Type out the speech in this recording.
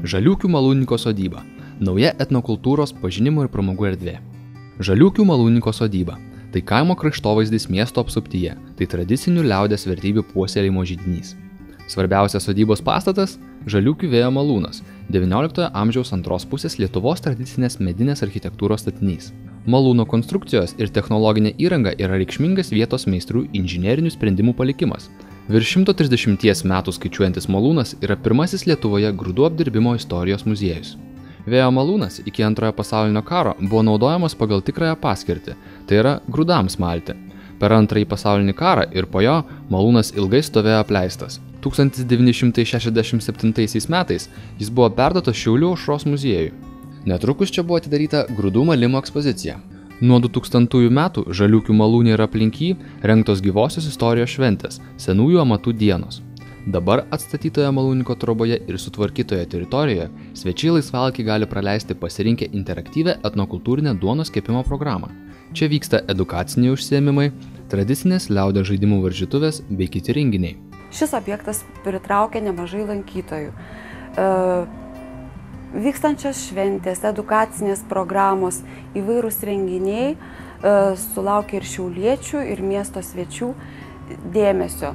Žaliūkių Malūnininko sodyba – nauja etnokultūros pažinimo ir pramogų erdvė. Žaliūkių Malūnininko sodyba – tai kaimo kraštovaizdis miesto apsuptyje, tai tradicinių liaudies vertybių puoselėjimo židinys. Svarbiausias sodybos pastatas – Žaliūkių vėjo malūnas, XIX amžiaus antros pusės Lietuvos tradicinės medinės architektūros statinys. Malūno konstrukcijos ir technologinė įranga yra reikšmingas vietos meistrų inžinerinių sprendimų palikimas. Virš 130 metų skaičiuojantis malūnas yra pirmasis Lietuvoje grūdų apdirbimo istorijos muziejus. Vėjo malūnas iki Antrojo pasaulinio karo buvo naudojamas pagal tikrąją paskirtį, tai yra grūdams malti. Per Antrąjį pasaulinį karą ir po jo malūnas ilgai stovėjo apleistas. 1967 metais jis buvo perduotas Šiaulių aušros muziejui. Netrukus čia buvo atidaryta grūdų malimo ekspozicija. Nuo 2000 metų Žaliūkių malūne ir aplink jį rengtos gyvosios istorijos šventės – senųjų amatų dienos. Dabar atstatytoje malūnininko troboje ir sutvarkytoje teritorijoje svečiai laisvalaikį gali praleisti pasirinkę interaktyvią etnokultūrinę duonos kepimo programą. Čia vyksta edukaciniai užsiėmimai, tradicinės liaudies žaidimų varžytuvės bei kiti renginiai. Šis objektas pritraukia nemažai lankytojų. Vykstančios šventės, edukacinės programos, įvairūs renginiai sulaukia ir šiauliečių, ir miesto svečių dėmesio.